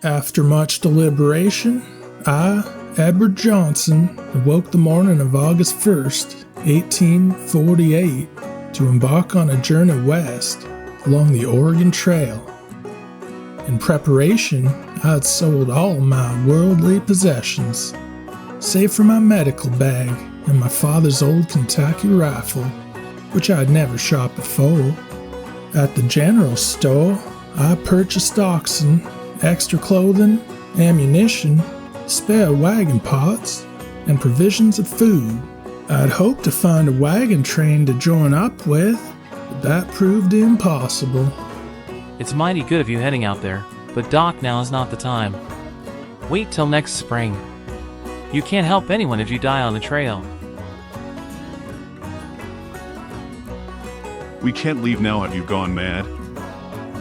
After much deliberation, I, Edward Johnson, awoke the morning of August 1st, 1848, to embark on a journey west along the Oregon Trail. In preparation, I had sold all my worldly possessions, save for my medical bag and my father's old Kentucky rifle, which I had never shot before. At the general store, I purchased oxen, extra clothing, ammunition, spare wagon parts, and provisions of food. I'd hoped to find a wagon train to join up with, but that proved impossible. It's mighty good of you heading out there, but Doc, now is not the time. Wait till next spring. You can't help anyone if you die on the trail. We can't leave now. Have you gone mad?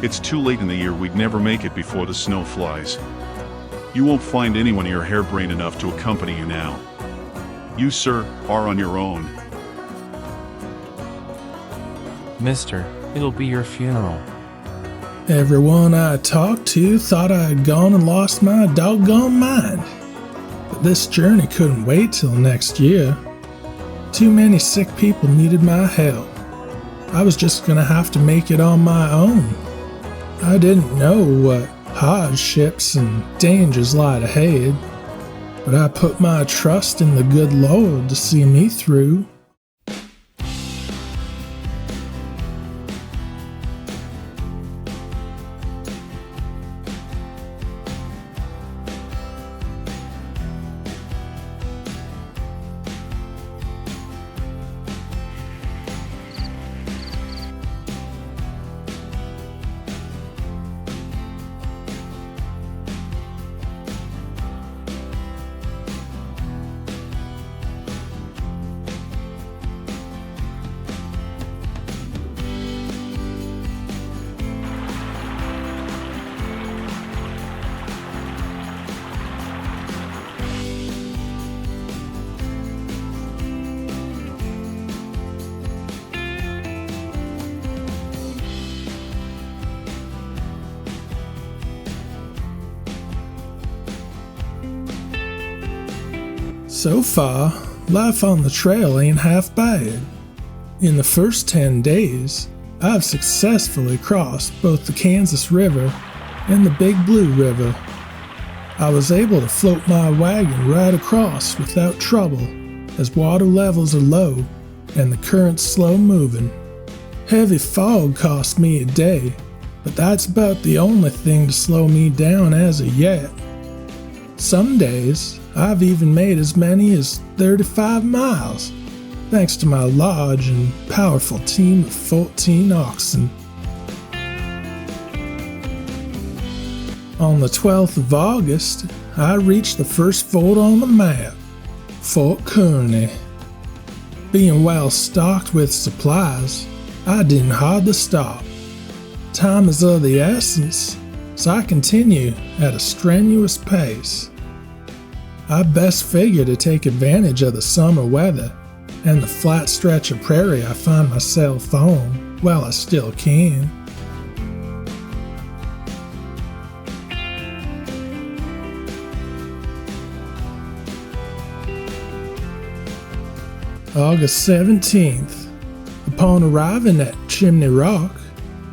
It's too late in the year. We'd never make it before the snow flies. You won't find anyone here harebrained enough to accompany you now. You, sir, are on your own. Mister, it'll be your funeral. Everyone I talked to thought I had gone and lost my doggone mind. But this journey couldn't wait till next year. Too many sick people needed my help. I was just gonna have to make it on my own. I didn't know what hardships and dangers lied ahead, but I put my trust in the good Lord to see me through. So far, life on the trail ain't half bad. In the first 10 days, I've successfully crossed both the Kansas River and the Big Blue River. I was able to float my wagon right across without trouble, as water levels are low and the current's slow moving. Heavy fog cost me a day, but that's about the only thing to slow me down as of yet. Some days, I've even made as many as 35 miles, thanks to my large and powerful team of 14 oxen. On the 12th of August, I reached the first fort on the map, Fort Kearny. Being well stocked with supplies, I didn't hardly stop. Time is of the essence, so I continue at a strenuous pace. I best figure to take advantage of the summer weather and the flat stretch of prairie I find myself on while I still can. August 17th. Upon arriving at Chimney Rock,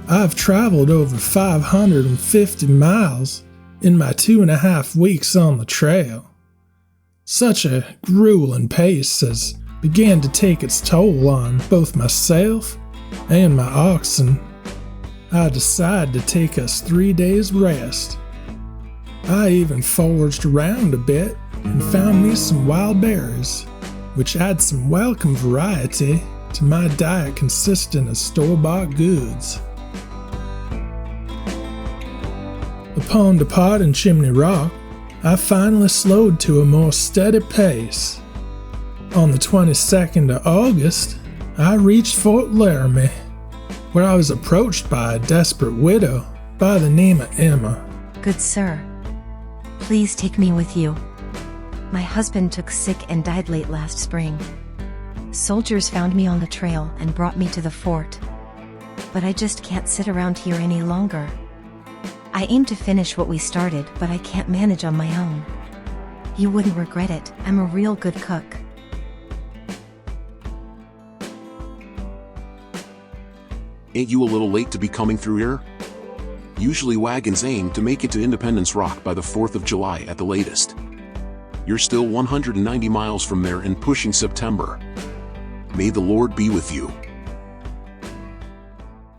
I've traveled over 550 miles in my 2.5 weeks on the trail. Such a grueling pace has began to take its toll on both myself and my oxen. I decided to take us 3 days rest. I even foraged around a bit and found me some wild berries, which add some welcome variety to my diet consisting of store-bought goods. Upon departing Chimney Rock, I finally slowed to a more steady pace. On the 22nd of August, I reached Fort Laramie, where I was approached by a desperate widow by the name of Emma. Good sir, please take me with you. My husband took sick and died late last spring. Soldiers found me on the trail and brought me to the fort. But I just can't sit around here any longer. I aim to finish what we started, but I can't manage on my own. You wouldn't regret it. I'm a real good cook. Ain't you a little late to be coming through here? Usually wagons aim to make it to Independence Rock by the 4th of July at the latest. You're still 190 miles from there and pushing September. May the Lord be with you.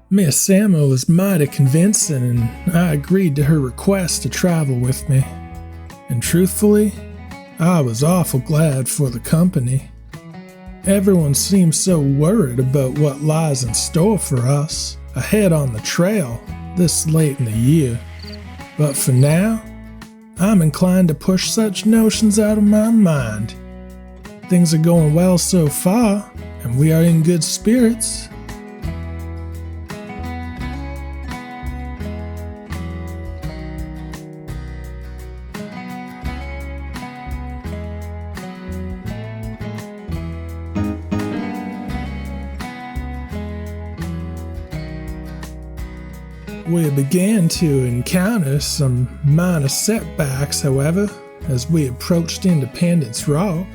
Miss Emma was mighty convincing, and I agreed to her request to travel with me. And truthfully, I was awful glad for the company. Everyone seemed so worried about what lies in store for us ahead on the trail this late in the year. But for now, I'm inclined to push such notions out of my mind. Things are going well so far, and we are in good spirits. We began to encounter some minor setbacks, however, as we approached Independence Rock.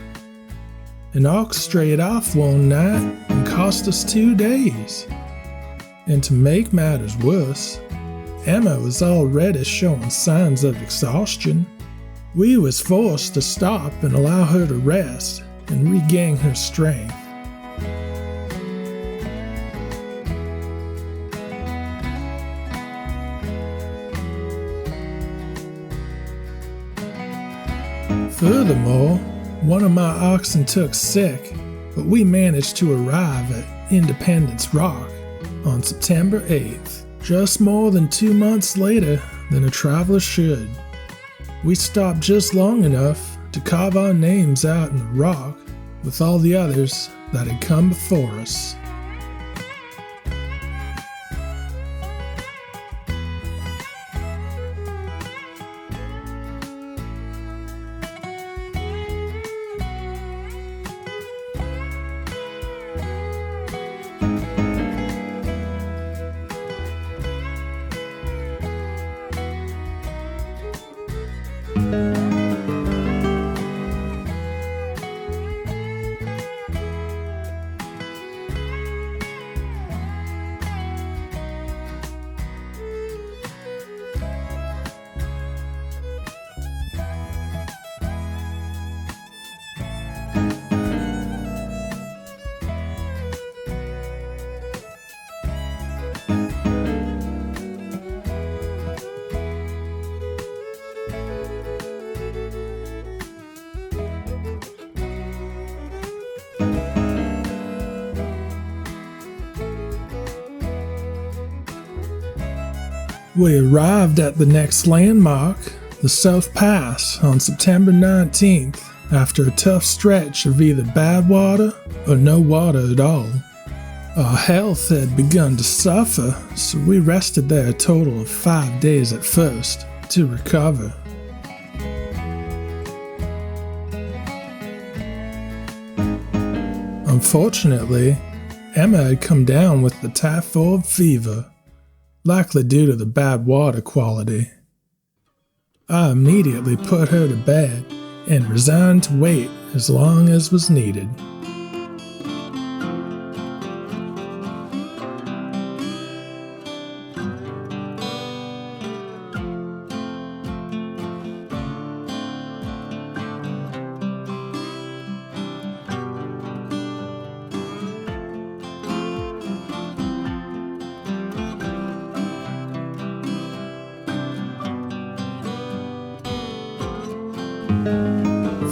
An ox strayed off one night and cost us 2 days. And to make matters worse, Emma was already showing signs of exhaustion. We was forced to stop and allow her to rest and regain her strength. Furthermore, one of my oxen took sick, but we managed to arrive at Independence Rock on September 8th, just more than 2 months later than a traveler should. We stopped just long enough to carve our names out in the rock with all the others that had come before us. We arrived at the next landmark, the South Pass, on September 19th, after a tough stretch of either bad water or no water at all. Our health had begun to suffer, so we rested there a total of 5 days at first to recover. Unfortunately, Emma had come down with the typhoid fever, likely due to the bad water quality. I immediately put her to bed and resigned to wait as long as was needed.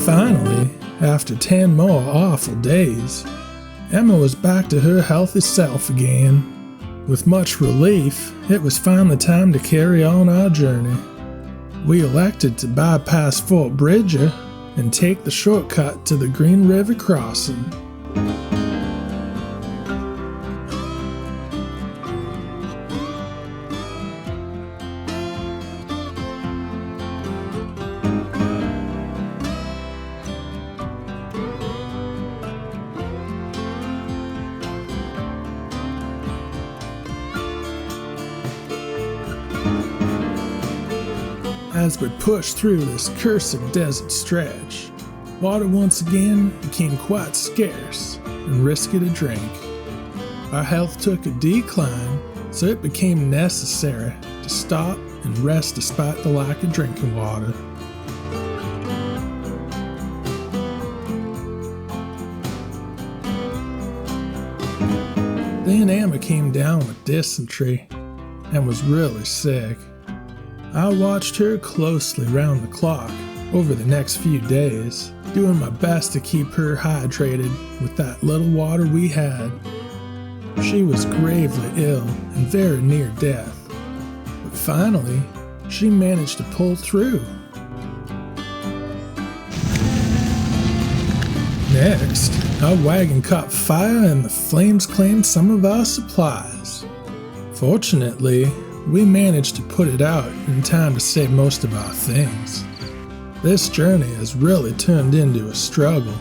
Finally, after 10 more awful days, Emma was back to her healthy self again. With much relief, it was finally time to carry on our journey. We elected to bypass Fort Bridger and take the shortcut to the Green River crossing. As we pushed through this cursed desert stretch, water once again became quite scarce and risky to drink. Our health took a decline, so it became necessary to stop and rest despite the lack of drinking water. Then Emma came down with dysentery and was really sick. I watched her closely round the clock over the next few days, doing my best to keep her hydrated with that little water we had. She was gravely ill and very near death, but finally, she managed to pull through. Next, our wagon caught fire and the flames claimed some of our supplies. Fortunately, we managed to put it out in time to save most of our things. This journey has really turned into a struggle.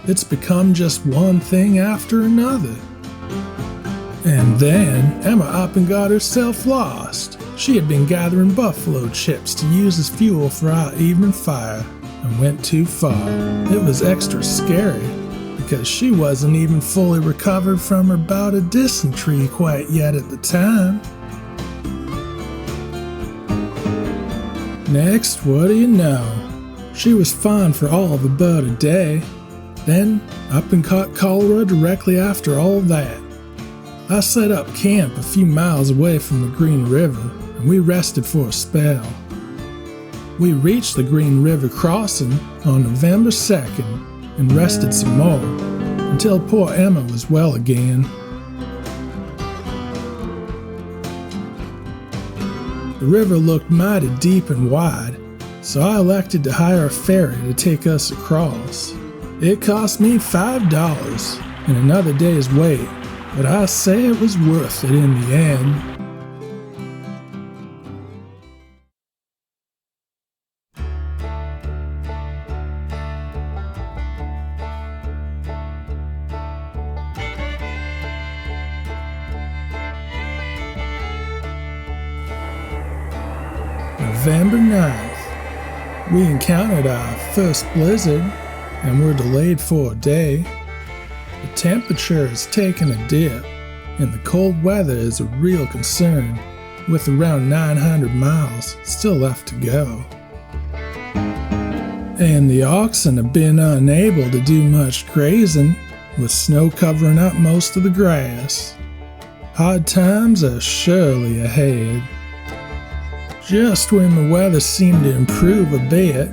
It's become just one thing after another. And then Emma up and got herself lost. She had been gathering buffalo chips to use as fuel for our evening fire and went too far. It was extra scary because she wasn't even fully recovered from her bout of dysentery quite yet at the time. Next, what do you know? She was fine for all of about a day. Then, up and caught cholera directly after all that. I set up camp a few miles away from the Green River, and we rested for a spell. We reached the Green River crossing on November 2nd and rested some more, until poor Emma was well again. The river looked mighty deep and wide, so I elected to hire a ferry to take us across. It cost me $5 and another day's wait, but I say it was worth it in the end. November 9th, we encountered our first blizzard and were delayed for a day. The temperature has taken a dip, and the cold weather is a real concern, with around 900 miles still left to go. And the oxen have been unable to do much grazing, with snow covering up most of the grass. Hard times are surely ahead. Just when the weather seemed to improve a bit,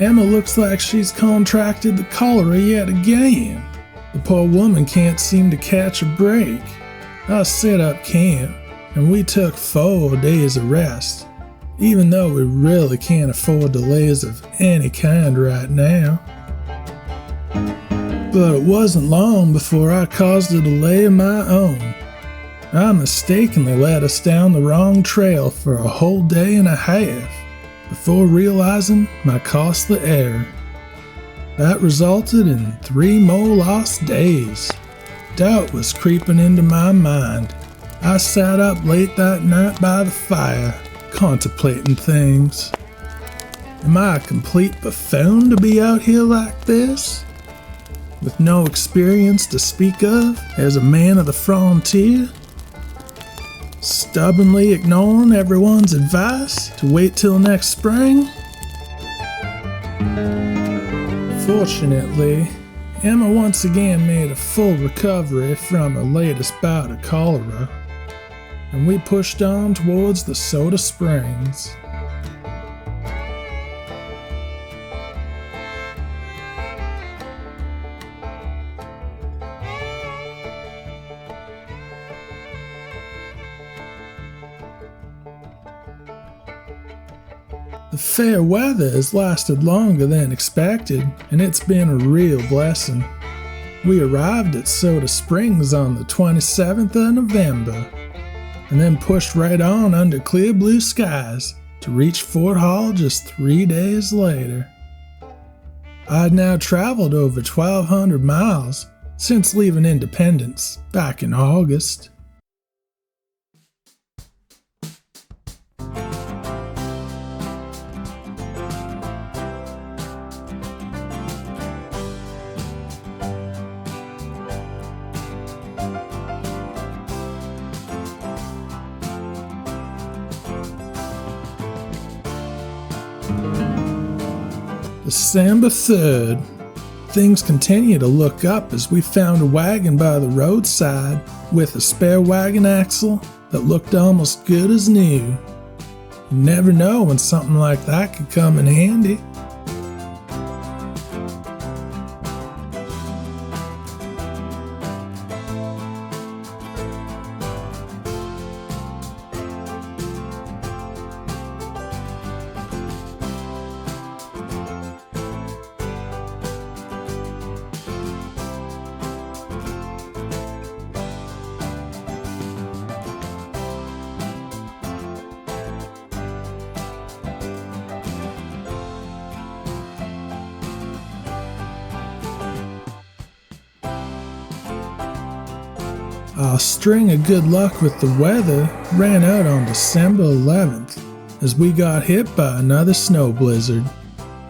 Emma looks like she's contracted the cholera yet again. The poor woman can't seem to catch a break. I set up camp, and we took 4 days of rest, even though we really can't afford delays of any kind right now. But it wasn't long before I caused a delay of my own. I mistakenly led us down the wrong trail for a whole day and a half before realizing my costly error. That resulted in 3 more lost days. Doubt was creeping into my mind. I sat up late that night by the fire, contemplating things. Am I a complete buffoon to be out here like this? With no experience to speak of as a man of the frontier? Stubbornly ignoring everyone's advice to wait till next spring? Fortunately, Emma once again made a full recovery from her latest bout of cholera, and we pushed on towards the Soda Springs. The fair weather has lasted longer than expected, and it's been a real blessing. We arrived at Soda Springs on the 27th of November, and then pushed right on under clear blue skies to reach Fort Hall just 3 days later. I'd now traveled over 1,200 miles since leaving Independence back in August. December 3rd. Things continue to look up as we found a wagon by the roadside with a spare wagon axle that looked almost good as new. You never know when something like that could come in handy. Our string of good luck with the weather ran out on December 11th as we got hit by another snow blizzard.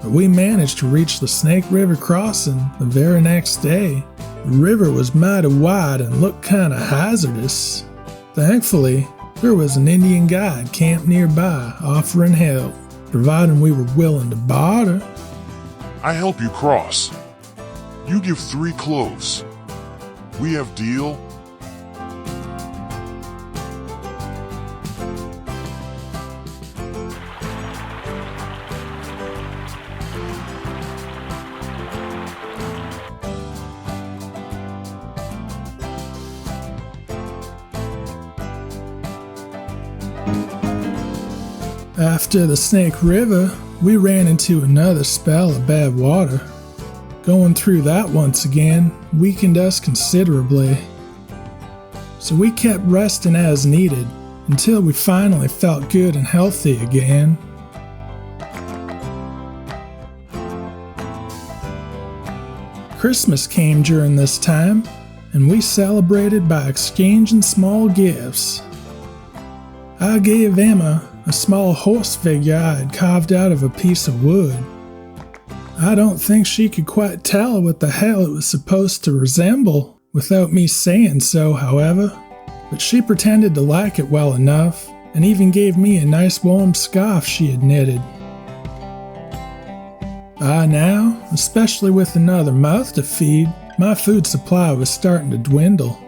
But we managed to reach the Snake River crossing the very next day. The river was mighty wide and looked kinda hazardous. Thankfully, there was an Indian guide camped nearby offering help, providing we were willing to barter. I help you cross. You give 3 cloves. We have deal? After the Snake River, we ran into another spell of bad water. Going through that once again weakened us considerably. So we kept resting as needed until we finally felt good and healthy again. Christmas came during this time, and we celebrated by exchanging small gifts. I gave Emma a small horse figure I had carved out of a piece of wood. I don't think she could quite tell what the hell it was supposed to resemble without me saying so, however, but she pretended to like it well enough and even gave me a nice warm scarf she had knitted. By now, especially with another mouth to feed, my food supply was starting to dwindle.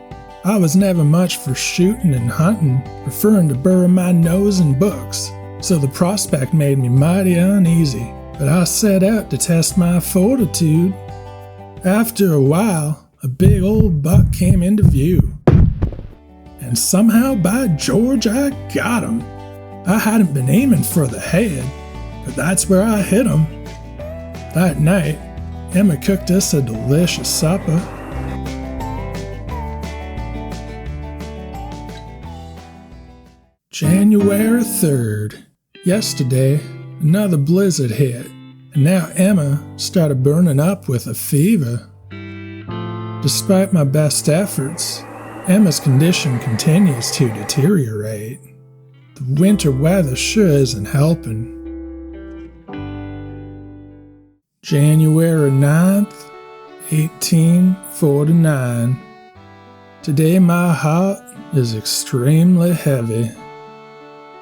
I was never much for shooting and hunting, preferring to bury my nose in books, so the prospect made me mighty uneasy, but I set out to test my fortitude. After a while, a big old buck came into view, and somehow, by George, I got him. I hadn't been aiming for the head, but that's where I hit him. That night, Emma cooked us a delicious supper. January 3rd. Yesterday, another blizzard hit, and now Emma started burning up with a fever. Despite my best efforts, Emma's condition continues to deteriorate. The winter weather sure isn't helping. January 9th, 1849. Today my heart is extremely heavy.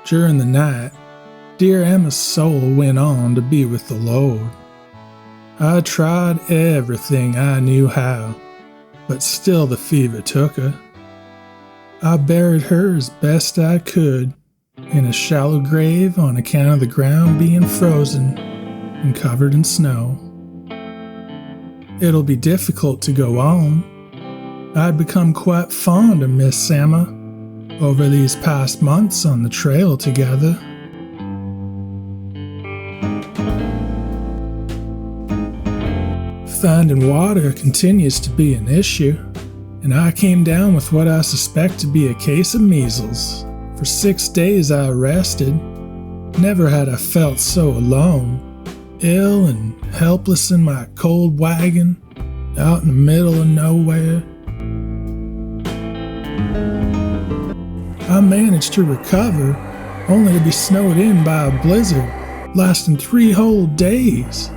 During the night, dear Emma's soul went on to be with the Lord. I tried everything I knew how, but still the fever took her. I buried her as best I could in a shallow grave on account of the ground being frozen and covered in snow. It'll be difficult to go on. I'd become quite fond of Miss Emma over these past months on the trail together. Finding water continues to be an issue, and I came down with what I suspect to be a case of measles. For 6 days I rested. Never had I felt so alone, ill and helpless in my cold wagon, out in the middle of nowhere. I managed to recover, only to be snowed in by a blizzard, lasting 3 whole days.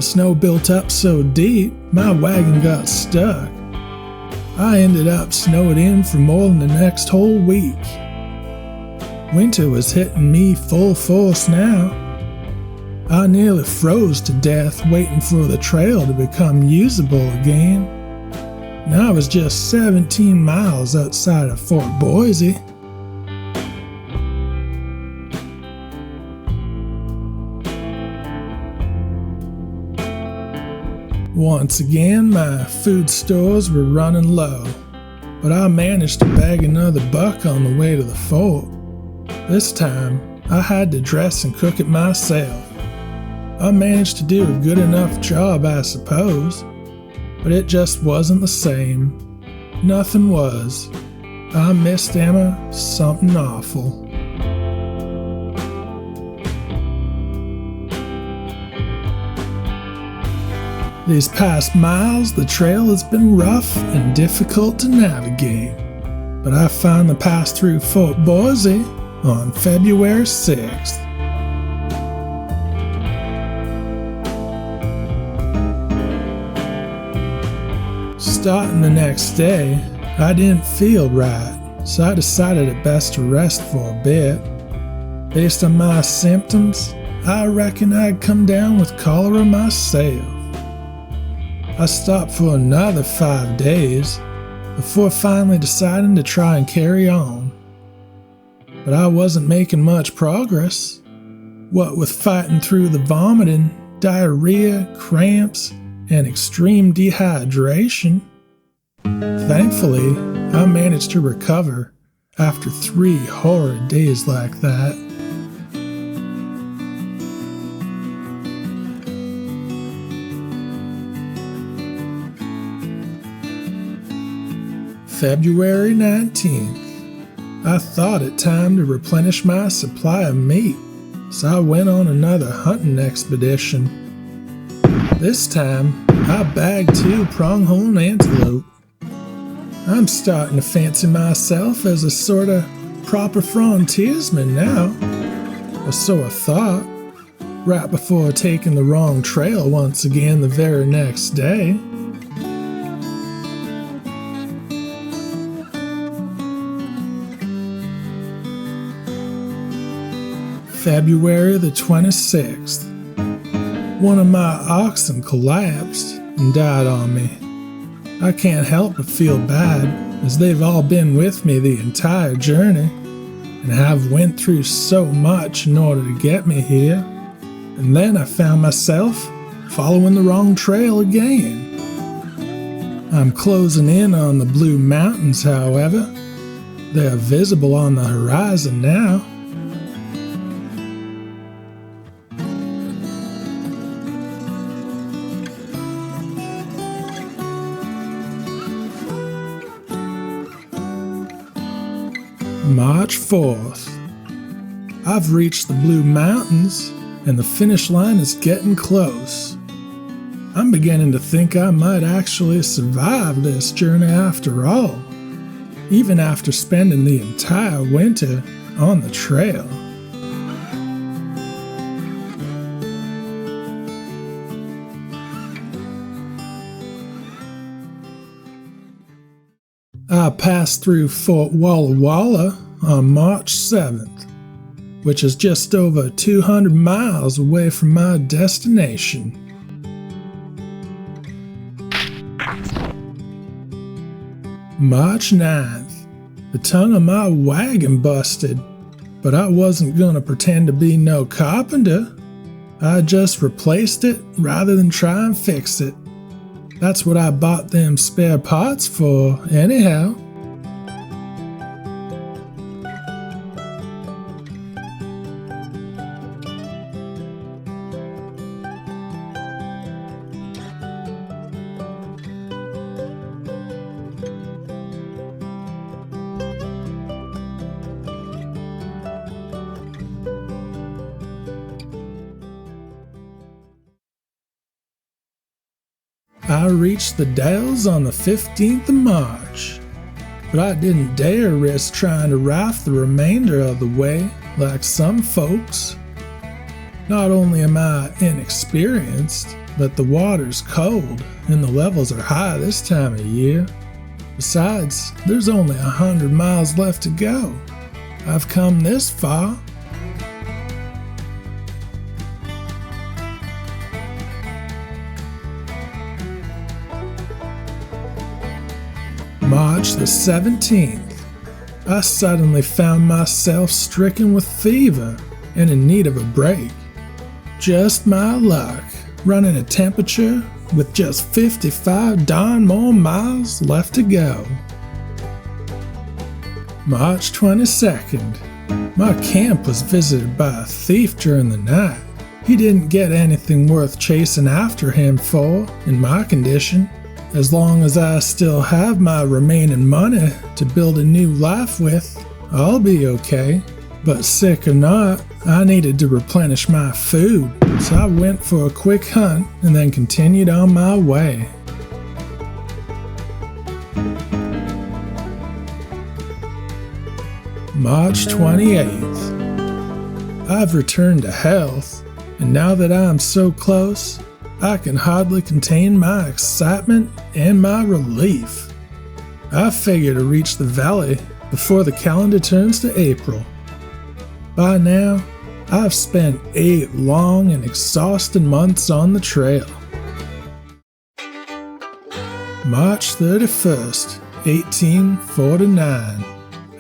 snow built up so deep, my wagon got stuck. I ended up snowed in for more than the next whole week. Winter was hitting me full force now. I nearly froze to death waiting for the trail to become usable again. And I was just 17 miles outside of Fort Boise. Once again, my food stores were running low, but I managed to bag another buck on the way to the fort. This time, I had to dress and cook it myself. I managed to do a good enough job, I suppose, but it just wasn't the same. Nothing was. I missed Emma something awful. These past miles, the trail has been rough and difficult to navigate, but I finally passed through Fort Boise on February 6th. Starting the next day, I didn't feel right, so I decided it best to rest for a bit. Based on my symptoms, I reckon I'd come down with cholera myself. I stopped for another 5 days before finally deciding to try and carry on. But I wasn't making much progress. What with fighting through the vomiting, diarrhea, cramps, and extreme dehydration. Thankfully, I managed to recover after 3 horrid days like that. February 19th. I thought it time to replenish my supply of meat, so I went on another hunting expedition. This time, I bagged 2 pronghorn antelope. I'm starting to fancy myself as a sort of proper frontiersman now, or so I thought, right before taking the wrong trail once again the very next day. February the 26th. One of my oxen collapsed and died on me. I can't help but feel bad, as they've all been with me the entire journey, and have went through so much in order to get me here, and then I found myself following the wrong trail again. I'm closing in on the Blue Mountains, however. They are visible on the horizon now. March 4th. I've reached the Blue Mountains, and the finish line is getting close. I'm beginning to think I might actually survive this journey after all, even after spending the entire winter on the trail. I passed through Fort Walla Walla on March 7th, which is just over 200 miles away from my destination. March 9th, the tongue of my wagon busted, but I wasn't gonna pretend to be no carpenter. I just replaced it rather than try and fix it. That's what I bought them spare parts for, anyhow. I reached the Dells on the 15th of March, but I didn't dare risk trying to raft the remainder of the way like some folks. Not only am I inexperienced, but the water's cold and the levels are high this time of year. Besides, there's only 100 miles left to go. I've come this far. March the 17th. I suddenly found myself stricken with fever and in need of a break. Just my luck, running a temperature with just 55 darn more miles left to go. March 22nd. My camp was visited by a thief during the night. He didn't get anything worth chasing after him for, in my condition. As long as I still have my remaining money to build a new life with, I'll be okay. But sick or not, I needed to replenish my food, so I went for a quick hunt and then continued on my way. March 28th. I've returned to health, and now that I'm so close, I can hardly contain my excitement and my relief. I figure to reach the valley before the calendar turns to April. By now, I've spent 8 long and exhausting months on the trail. March 31st, 1849.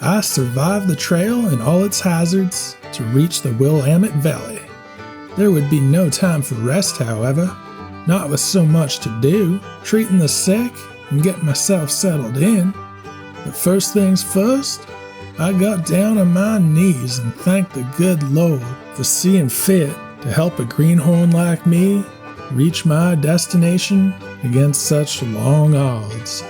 I survived the trail and all its hazards to reach the Willamette Valley. There would be no time for rest, however, not with so much to do, treating the sick and getting myself settled in. But first things first, I got down on my knees and thanked the good Lord for seeing fit to help a greenhorn like me reach my destination against such long odds.